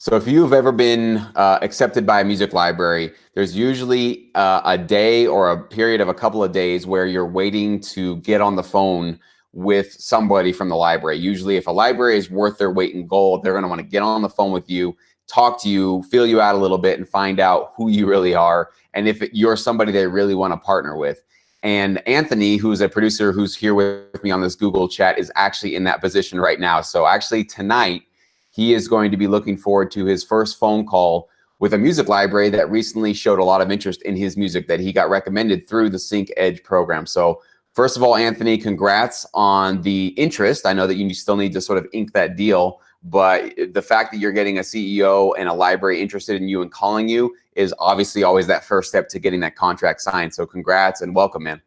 So if you've ever been accepted by a music library, there's usually a day or a period of a couple of days where you're waiting to get on the phone with somebody from the library. Usually if a library is worth their weight in gold, they're going to want to get on the phone with you, talk to you, feel you out a little bit, and find out who you really are and if you're somebody they really want to partner with. And Anthony, who's a producer who's here with me on this Google chat, is actually in that position right now. So actually tonight, he is going to be looking forward to his first phone call with a music library that recently showed a lot of interest in his music that he got recommended through the Sync Edge program. So first of all, Anthony, congrats on the interest. I know that you still need to sort of ink that deal, but the fact that you're getting a CEO and a library interested in you and calling you is obviously always that first step to getting that contract signed. So congrats and welcome, man.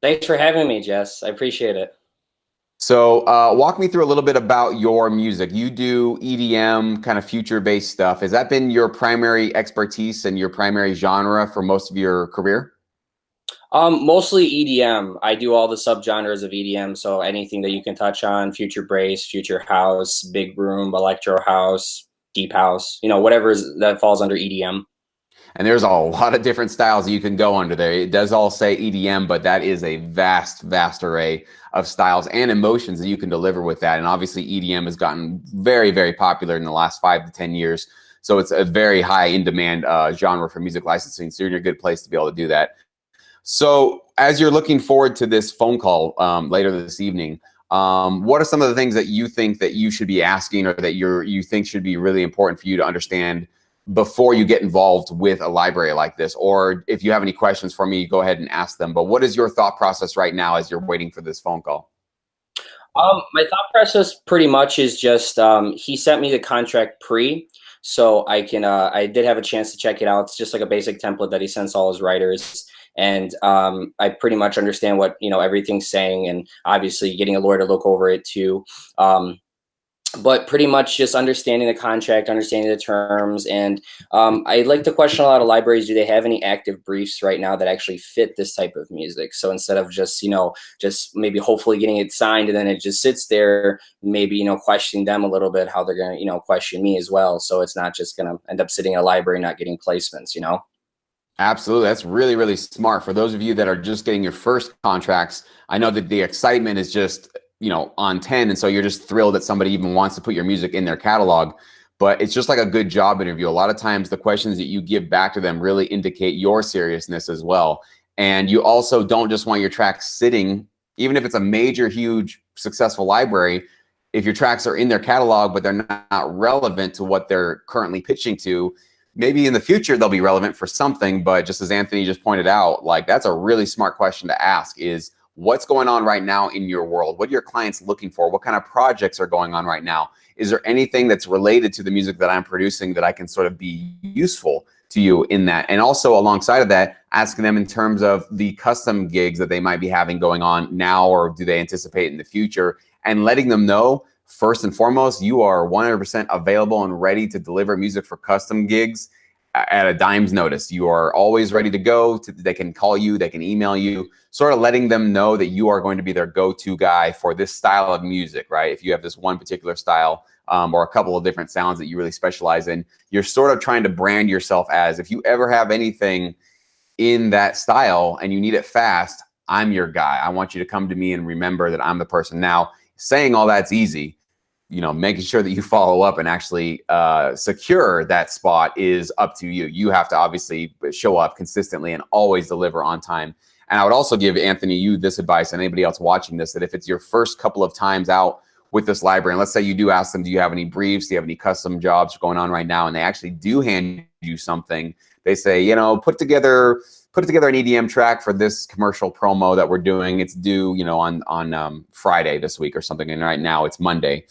Thanks for having me, Jess. I appreciate it. So walk me through a little bit about your music. You do EDM, kind of future-based stuff. Has that been your primary expertise and your primary genre for most of your career? Mostly EDM. I do all the subgenres of EDM, so anything that you can touch on, future bass, future house, big room, electro house, deep house, whatever that falls under EDM. And there's a lot of different styles you can go under there. It does all say EDM, but that is a vast, vast array of styles and emotions that you can deliver with that. And obviously EDM has gotten very, very popular in the last 5 to 10 years. So it's a very high in demand genre for music licensing. So you're in a good place to be able to do that. So as you're looking forward to this phone call later this evening, what are some of the things that you think that you should be asking or that you think should be really important for you to understand before you get involved with a library like this? Or if you have any questions for me, go ahead and ask them. But what is your thought process right now as you're waiting for this phone call? My thought process pretty much is just he sent me the contract so I did have a chance to check it out. It's just like a basic template that he sends all his writers. And I pretty much understand what everything's saying, and obviously getting a lawyer to look over it too. But pretty much just understanding the contract, understanding the terms. And I like to question a lot of libraries, do they have any active briefs right now that actually fit this type of music? So instead of just, just maybe hopefully getting it signed and then it just sits there, maybe, questioning them a little bit, how they're going to, question me as well. So it's not just going to end up sitting in a library, not getting placements, Absolutely. That's really, really smart. For those of you that are just getting your first contracts, I know that the excitement is just, on 10. And so you're just thrilled that somebody even wants to put your music in their catalog. But it's just like a good job interview. A lot of times the questions that you give back to them really indicate your seriousness as well. And you also don't just want your tracks sitting, even if it's a major, huge, successful library. If your tracks are in their catalog, but they're not relevant to what they're currently pitching to, maybe in the future they'll be relevant for something. But just as Anthony just pointed out, like that's a really smart question to ask is, what's going on right now in your world? What are your clients looking for? What kind of projects are going on right now? Is there anything that's related to the music that I'm producing that I can sort of be useful to you in that? And also alongside of that, asking them in terms of the custom gigs that they might be having going on now, or do they anticipate in the future, and letting them know, first and foremost, you are 100% available and ready to deliver music for custom gigs at a dime's notice. You are always ready to go. They can call you, they can email you, sort of letting them know that you are going to be their go-to guy for this style of music, right? If you have this one particular style or a couple of different sounds that you really specialize in, you're sort of trying to brand yourself as, if you ever have anything in that style and you need it fast, I'm your guy. I want you to come to me and remember that I'm the person. Now, saying all that's easy. Making sure that you follow up and actually secure that spot is up to you. You have to obviously show up consistently and always deliver on time. And I would also give Anthony, you this advice, and anybody else watching this, that if it's your first couple of times out with this library, and let's say you do ask them, do you have any briefs? Do you have any custom jobs going on right now? And they actually do hand you something. They say, put together an EDM track for this commercial promo that we're doing. It's due, on Friday this week or something. And right now it's Monday.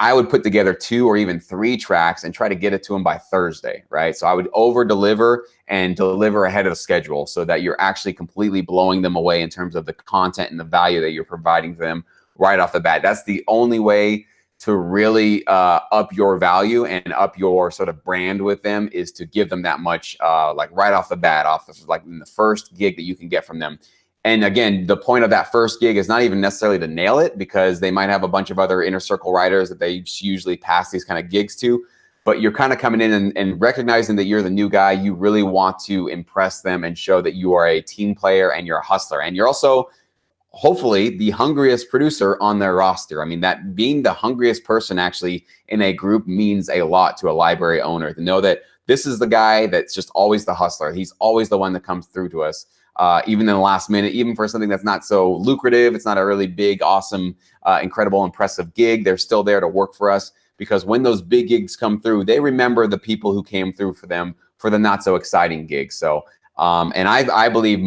I would put together 2 or even 3 tracks and try to get it to them by Thursday, right? So I would over deliver and deliver ahead of schedule so that you're actually completely blowing them away in terms of the content and the value that you're providing to them right off the bat. That's the only way to really up your value and up your sort of brand with them, is to give them that much like right off the bat, like in the first gig that you can get from them. And again, the point of that first gig is not even necessarily to nail it, because they might have a bunch of other inner circle writers that they usually pass these kind of gigs to. but you're kind of coming in and recognizing that you're the new guy. You really want to impress them and show that you are a team player and you're a hustler. And you're also hopefully the hungriest producer on their roster. I mean, that being the hungriest person actually in a group means a lot to a library owner, to know that this is the guy that's just always the hustler. He's always the one that comes through to us, even in the last minute, even for something that's not so lucrative. It's not a really big, awesome, incredible, impressive gig. They're still there to work for us, because when those big gigs come through, they remember the people who came through for them for the not so exciting gigs. So, and I believe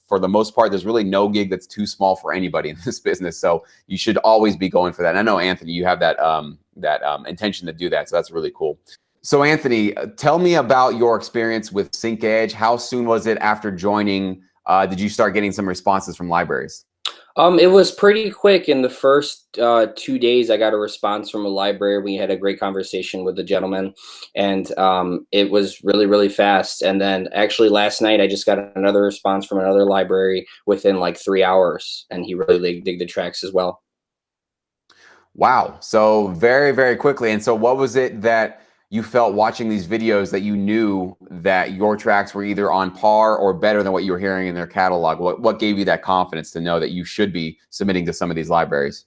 for the most part, there's really no gig that's too small for anybody in this business. So you should always be going for that. And I know, Anthony, you have that intention to do that. So that's really cool. So Anthony, tell me about your experience with SyncEdge. How soon was it after joining? Did you start getting some responses from libraries? It was pretty quick. In the first 2 days, I got a response from a library. We had a great conversation with the gentleman, and it was really, really fast. And then actually last night, I just got another response from another library within like 3 hours, and he really dig the tracks as well. Wow. So very, very quickly. And so what was it that you felt watching these videos that you knew that your tracks were either on par or better than what you were hearing in their catalog? What gave you that confidence to know that you should be submitting to some of these libraries?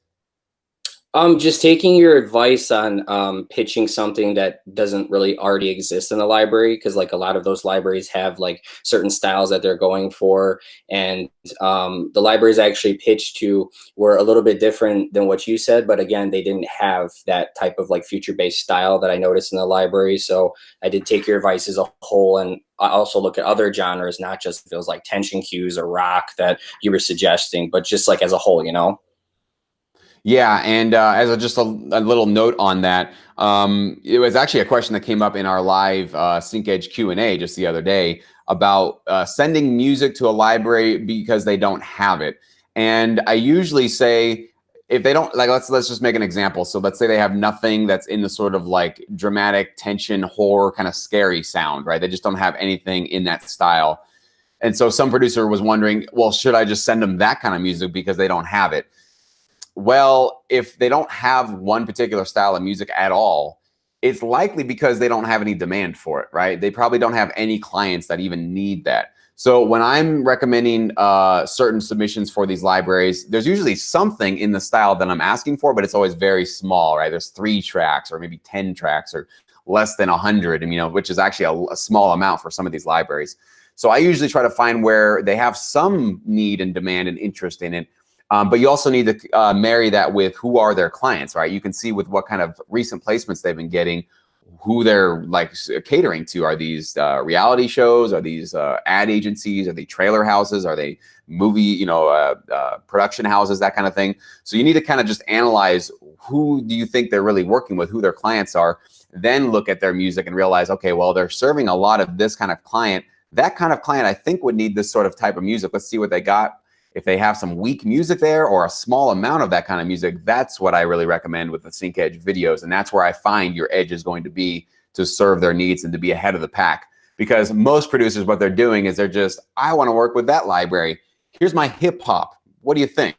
Just taking your advice on pitching something that doesn't really already exist in the library, because like a lot of those libraries have like certain styles that they're going for, and the libraries I actually pitched to were a little bit different than what you said, but again, they didn't have that type of like future-based style that I noticed in the library. So I did take your advice as a whole, and I also look at other genres, not just if it was like tension cues or rock that you were suggesting, but just like as a whole, you know? Yeah, and as just a little note on that, it was actually a question that came up in our live SyncEdge Q&A just the other day about sending music to a library because they don't have it. And I usually say, if they don't, like, let's just make an example. So let's say they have nothing that's in the sort of like dramatic tension, horror, kind of scary sound, right? They just don't have anything in that style. And so some producer was wondering, well, should I just send them that kind of music because they don't have it? Well, if they don't have one particular style of music at all, it's likely because they don't have any demand for it, right? They probably don't have any clients that even need that. So when I'm recommending certain submissions for these libraries, there's usually something in the style that I'm asking for, but it's always very small, right? There's 3 tracks or maybe 10 tracks or less than 100, and, you know, which is actually a small amount for some of these libraries. So I usually try to find where they have some need and demand and interest in it. But you also need to marry that with who are their clients, right? You can see with what kind of recent placements they've been getting, who they're like catering to. Are these reality shows? Are these ad agencies? Are they trailer houses? Are they movie, production houses, that kind of thing? So you need to kind of just analyze who do you think they're really working with, who their clients are, then look at their music and realize, okay, well, they're serving a lot of this kind of client. That kind of client, I think, would need this sort of type of music. Let's see what they got. If they have some weak music there or a small amount of that kind of music, that's what I really recommend with the SyncEdge videos. And that's where I find your edge is going to be to serve their needs and to be ahead of the pack. Because most producers, what they're doing is they're just, I want to work with that library. Here's my hip hop. What do you think?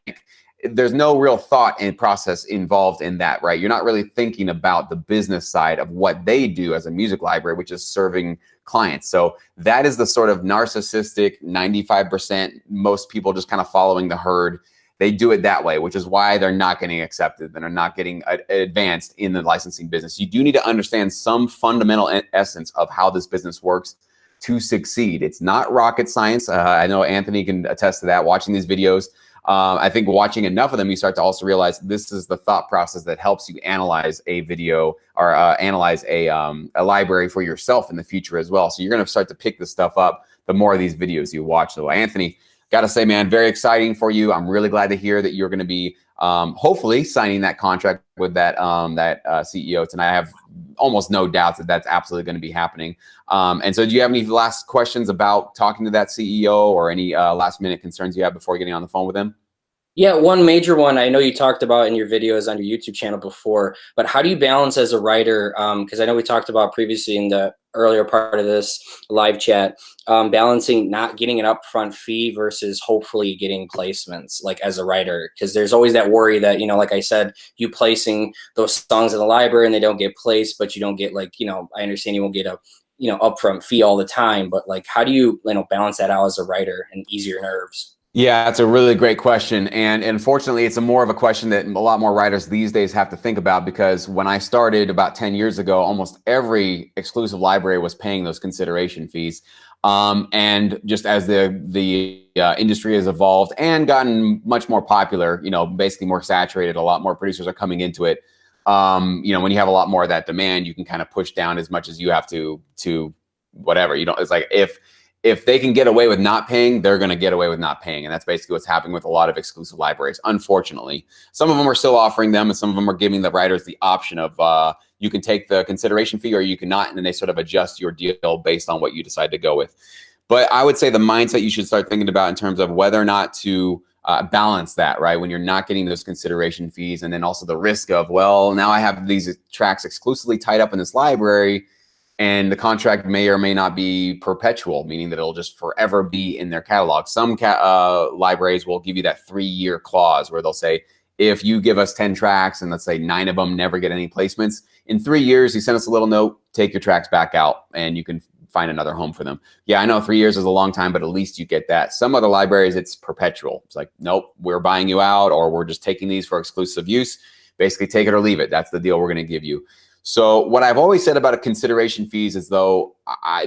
There's no real thought and process involved in that, right? You're not really thinking about the business side of what they do as a music library, which is serving clients. So that is the sort of narcissistic 95%, most people just kind of following the herd. They do it that way, which is why they're not getting accepted and are not getting advanced in the licensing business. You do need to understand some fundamental essence of how this business works to succeed. It's not rocket science. I know Anthony can attest to that, watching these videos. I think watching enough of them, you start to also realize this is the thought process that helps you analyze a video or analyze a library for yourself in the future as well. So you're going to start to pick this stuff up the more of these videos you watch. So Anthony, got to say, man, very exciting for you. I'm really glad to hear that you're going to be hopefully signing that contract with that CEO tonight. I have almost no doubts that that's absolutely going to be happening. And so do you have any last questions about talking to that CEO or any last minute concerns you have before getting on the phone with him? Yeah, one major one I know you talked about in your videos on your YouTube channel before, but how do you balance as a writer? Because I know we talked about previously in the earlier part of this live chat, balancing not getting an upfront fee versus hopefully getting placements, like as a writer, because there's always that worry that, you know, like I said, you placing those songs in the library and they don't get placed, but you don't get like, you know, I understand you won't get a, you know, upfront fee all the time, but like, how do you know, balance that out as a writer and ease your nerves? Yeah, that's a really great question. And unfortunately, it's a more of a question that a lot more writers these days have to think about, because when I started about 10 years ago, almost every exclusive library was paying those consideration fees. And just as the industry has evolved and gotten much more popular, you know, basically more saturated, a lot more producers are coming into it. You know, when you have a lot more of that demand, you can kind of push down as much as you have to whatever. You know, it's like if they can get away with not paying, they're going to get away with not paying. And that's basically what's happening with a lot of exclusive libraries. Unfortunately, some of them are still offering them, and some of them are giving the writers the option of you can take the consideration fee or you cannot, and then they sort of adjust your deal based on what you decide to go with. But I would say the mindset you should start thinking about in terms of whether or not to balance that, right? When you're not getting those consideration fees, and then also the risk of, well, now I have these tracks exclusively tied up in this library, and the contract may or may not be perpetual, meaning that it'll just forever be in their catalog. Some libraries will give you that 3-year clause where they'll say, if you give us 10 tracks and let's say 9 of them never get any placements, in 3 years, you send us a little note, take your tracks back out and you can find another home for them. Yeah, I know 3 years is a long time, but at least you get that. Some other libraries, it's perpetual. It's like, nope, we're buying you out, or we're just taking these for exclusive use. Basically, take it or leave it. That's the deal we're going to give you. So what I've always said about a consideration fees is, though,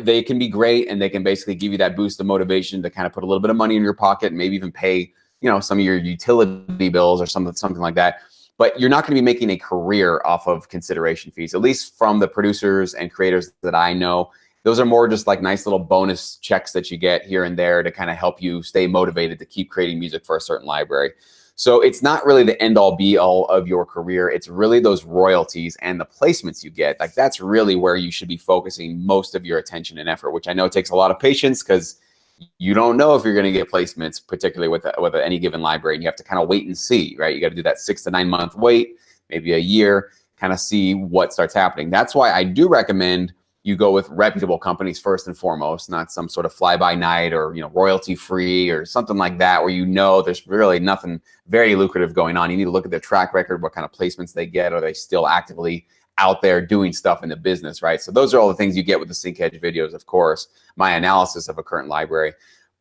they can be great and they can basically give you that boost of motivation to kind of put a little bit of money in your pocket and maybe even pay, you know, some of your utility bills or something like that. But you're not going to be making a career off of consideration fees, at least from the producers and creators that I know. Those are more just like nice little bonus checks that you get here and there to kind of help you stay motivated to keep creating music for a certain library. So it's not really the end all be all of your career. It's really those royalties and the placements you get. Like that's really where you should be focusing most of your attention and effort, which I know takes a lot of patience because you don't know if you're going to get placements, particularly with any given library. And you have to kind of wait and see, right? You got to do that 6 to 9 month wait, maybe a year, kind of see what starts happening. That's why I do recommend you go with reputable companies first and foremost, not some sort of fly-by-night or, you know, royalty-free or something like that, where you know there's really nothing very lucrative going on. You need to look at their track record, what kind of placements they get. Are they still actively out there doing stuff in the business, right? So those are all the things you get with the Sync Edge videos, of course, my analysis of a current library.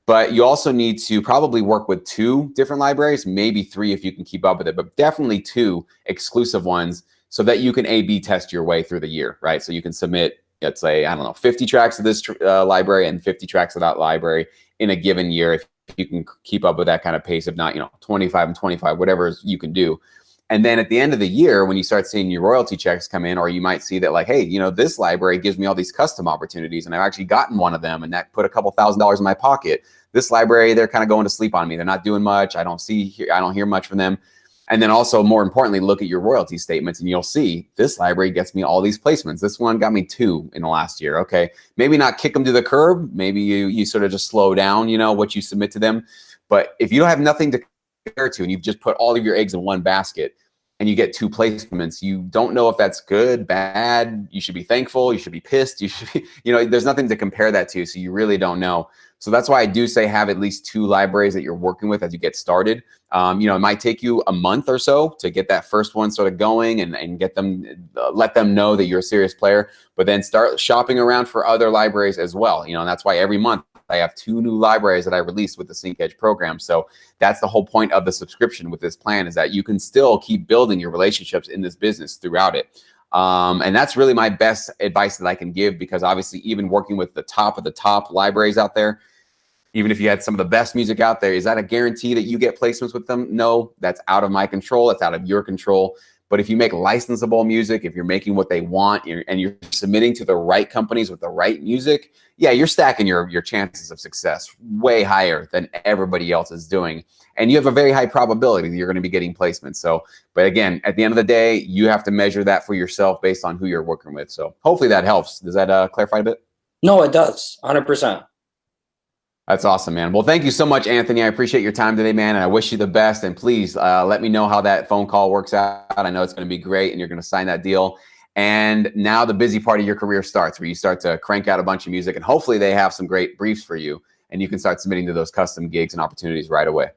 But you also need to probably work with 2 different libraries, maybe 3 if you can keep up with it, but definitely 2 exclusive ones so that you can A/B test your way through the year, right? So you can submit, let's say, I don't know, 50 tracks of this library and 50 tracks of that library in a given year. If you can keep up with that kind of pace, if not, you know, 25 and 25, whatever you can do. And then at the end of the year, when you start seeing your royalty checks come in, or you might see that like, hey, you know, this library gives me all these custom opportunities and I've actually gotten one of them and that put a couple $1,000s in my pocket. This library, they're kind of going to sleep on me. They're not doing much. I don't hear much from them. And then also, more importantly, look at your royalty statements and you'll see this library gets me all these placements. This one got me 2 in the last year. Okay, maybe not kick them to the curb. Maybe you sort of just slow down, you know, what you submit to them. But if you don't have nothing to compare to and you've just put all of your eggs in one basket and you get 2 placements, you don't know if that's good, bad. You should be thankful. You should be pissed. You should be, you know, there's nothing to compare that to. So you really don't know. So that's why I do say have at least 2 libraries that you're working with as you get started. You know, it might take you a month or so to get that first one sort of going and get them, let them know that you're a serious player, but then start shopping around for other libraries as well. You know, and that's why every month I have 2 new libraries that I release with the Sync Edge program. So that's the whole point of the subscription with this plan, is that you can still keep building your relationships in this business throughout it. And that's really my best advice that I can give, because obviously even working with the top of the top libraries out there, even if you had some of the best music out there, is that a guarantee that you get placements with them? No, that's out of my control. That's out of your control. But if you make licensable music, if you're making what they want and you're submitting to the right companies with the right music, yeah, you're stacking your chances of success way higher than everybody else is doing. And you have a very high probability that you're going to be getting placements. So, but again, at the end of the day, you have to measure that for yourself based on who you're working with. So hopefully that helps. Does that clarify a bit? No, it does. 100%. That's awesome, man. Well, thank you so much, Anthony. I appreciate your time today, man. And I wish you the best. And please let me know how that phone call works out. I know it's going to be great and you're going to sign that deal. And now the busy part of your career starts, where you start to crank out a bunch of music, and hopefully they have some great briefs for you and you can start submitting to those custom gigs and opportunities right away.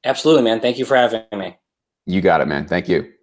Absolutely, man. Thank you for having me. You got it, man. Thank you.